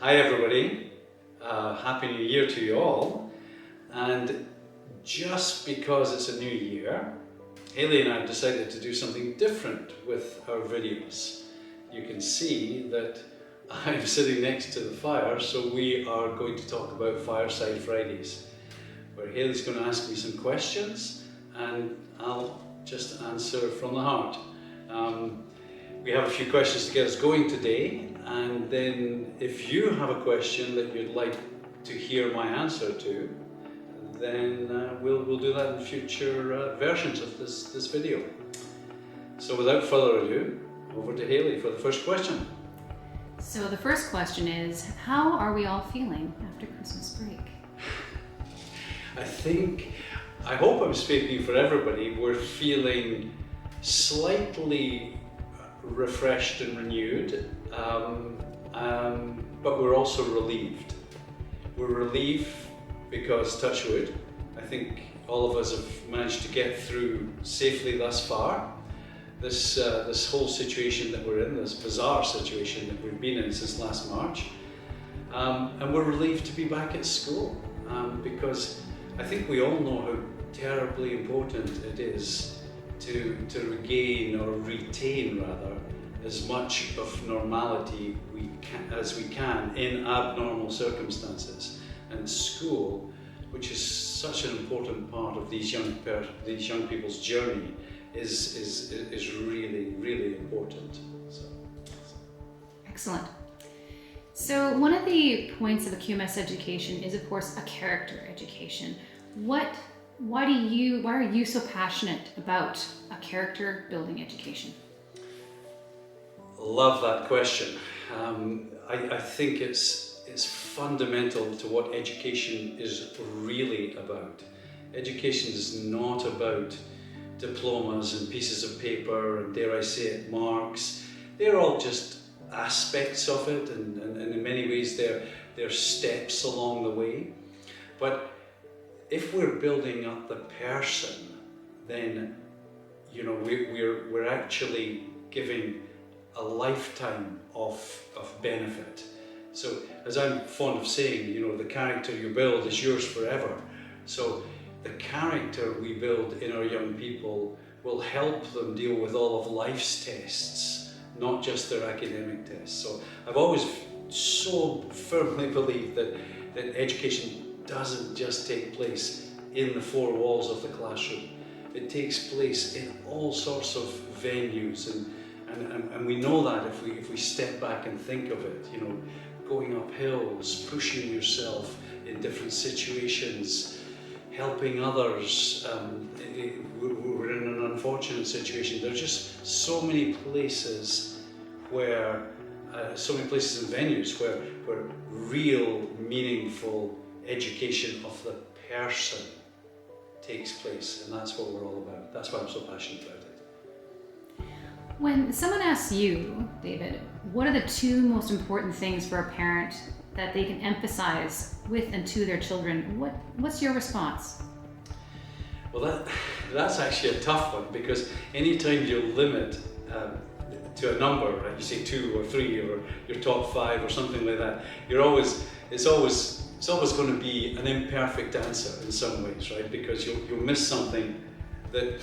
Hi everybody, Happy New Year to you all. And just because it's a new year, Hayley and I have decided to do something different with our videos. You can see that I'm sitting next to the fire, so we are going to talk about Fireside Fridays, where Hayley's going to ask me some questions and I'll just answer from the heart. We have a few questions to get us going today, and then if you have a question that you'd like to hear my answer to, then we'll do that in future versions of this video. So without further ado, over to Hayley for the first question. So the first question is, how are we all feeling after Christmas break? I hope I'm speaking for everybody. We're feeling slightly refreshed and renewed, but we're also relieved. We're relieved because, touch wood, I think all of us have managed to get through safely thus far. This whole situation that we're in, this bizarre situation that we've been in since last March, and we're relieved to be back at school, because I think we all know how terribly important it is to regain, or retain rather, as much of normality as we can in abnormal circumstances. And school, which is such an important part of these young people's journey, is really, really important. So. Excellent. So one of the points of a QMS education is, of course, a character education. Why are you so passionate about a character building education? Love that question. I think it's fundamental to what education is really about. Education is not about diplomas and pieces of paper and, dare I say it, marks. They're all just aspects of it, and in many ways they're steps along the way. But if we're building up the person, then we're actually giving a lifetime of benefit. So, as I'm fond of saying, the character you build is yours forever. So the character we build in our young people will help them deal with all of life's tests, not just their academic tests. So I've always so firmly believed that education doesn't just take place in the four walls of the classroom. It takes place in all sorts of venues, and we know that if we step back and think of it, going up hills, pushing yourself in different situations, helping others. We're in an unfortunate situation. There are just so many places and venues where real, meaningful education of the person takes place, and that's what we're all about. That's why I'm so passionate about it. When someone asks you, David, what are the two most important things for a parent that they can emphasize with and to their children, what's your response? Well, that's actually a tough one, because anytime you limit to a number, right, you say 2 or 3 or your top 5 or something like that, it's always going to be an imperfect answer in some ways, right? Because you'll miss something that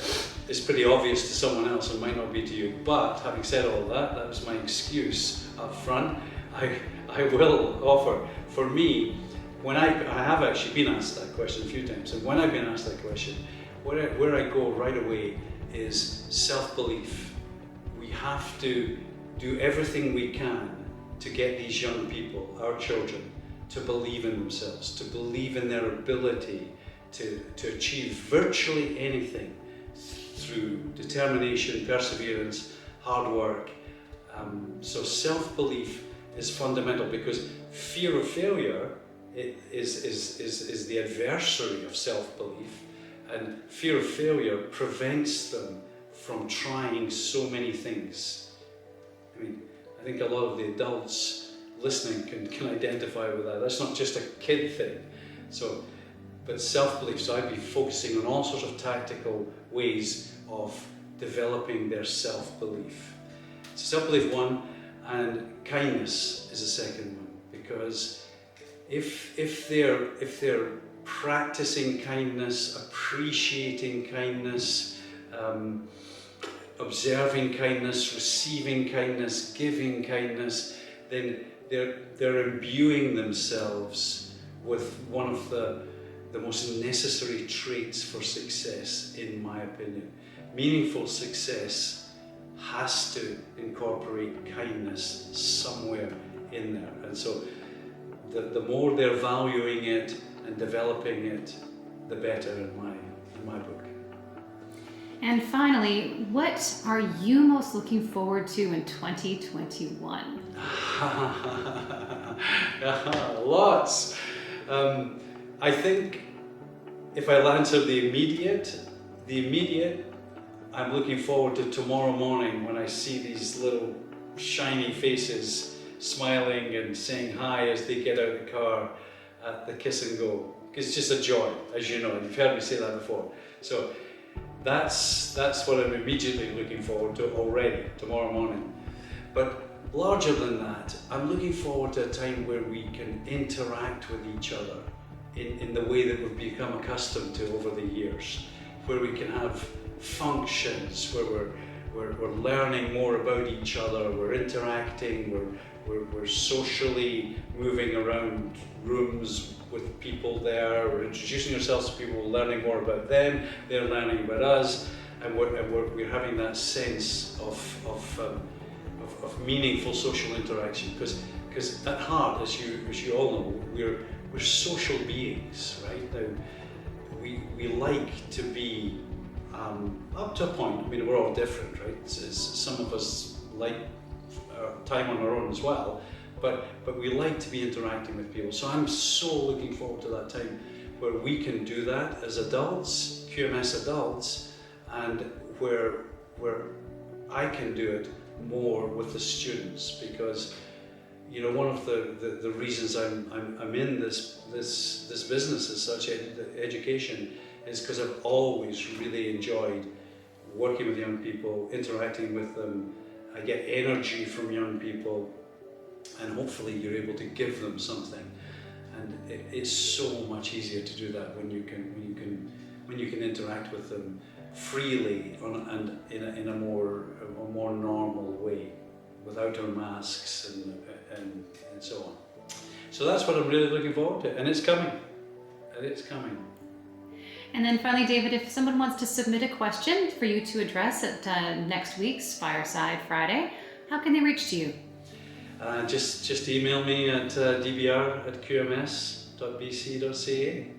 is pretty obvious to someone else and might not be to you. But having said all that was my excuse up front. I will offer, for me, when I have actually been asked that question a few times, and when I've been asked that question, where I go right away is self-belief. We have to do everything we can to get these young people, our children, to believe in themselves, to believe in their ability to achieve virtually anything through determination, perseverance, hard work. So self-belief is fundamental, because fear of failure is the adversary of self-belief, and fear of failure prevents them from trying so many things. I think a lot of the adults listening can identify with that. That's not just a kid thing. But self-belief, so I'd be focusing on all sorts of tactical ways of developing their self-belief. So self-belief one, and kindness is the second one. because if they're practicing kindness, appreciating kindness, observing kindness, receiving kindness, giving kindness, then they're imbuing themselves with one of the most necessary traits for success, in my opinion. Meaningful success has to incorporate kindness somewhere in there. And so the more they're valuing it and developing it, the better in my book. And finally, what are you most looking forward to in 2021? Lots. I think if I'll answer the immediate, I'm looking forward to tomorrow morning when I see these little shiny faces smiling and saying hi as they get out of the car at the Kiss and Go. It's just a joy, as you know, you've heard me say that before. So that's what I'm immediately looking forward to already, tomorrow morning. But larger than that, I'm looking forward to a time where we can interact with each other in the way that we've become accustomed to over the years, where we can have functions, where we're learning more about each other, we're interacting, we're socially moving around rooms with people there, we're introducing ourselves to people, learning more about them, they're learning about us, and we're having that sense of meaningful social interaction, because at heart, as you all know, we're social beings, right? Now, we like to be, up to a point, I mean, we're all different, right? Some of us like time on our own as well, but we like to be interacting with people. So I'm so looking forward to that time where we can do that as adults, QMS adults, and where I can do it more with the students, because you know, one of the reasons I'm in this business as such, education, is because I've always really enjoyed working with young people, interacting with them. I get energy from young people, and hopefully you're able to give them something. And it's so much easier to do that when you can interact with them freely and in a more normal way, without our masks and so on. So that's what I'm really looking forward to, and it's coming. And then finally, David, if someone wants to submit a question for you to address at next week's Fireside Friday, how can they reach to you? Just email me at dbr@qms.bc.ca.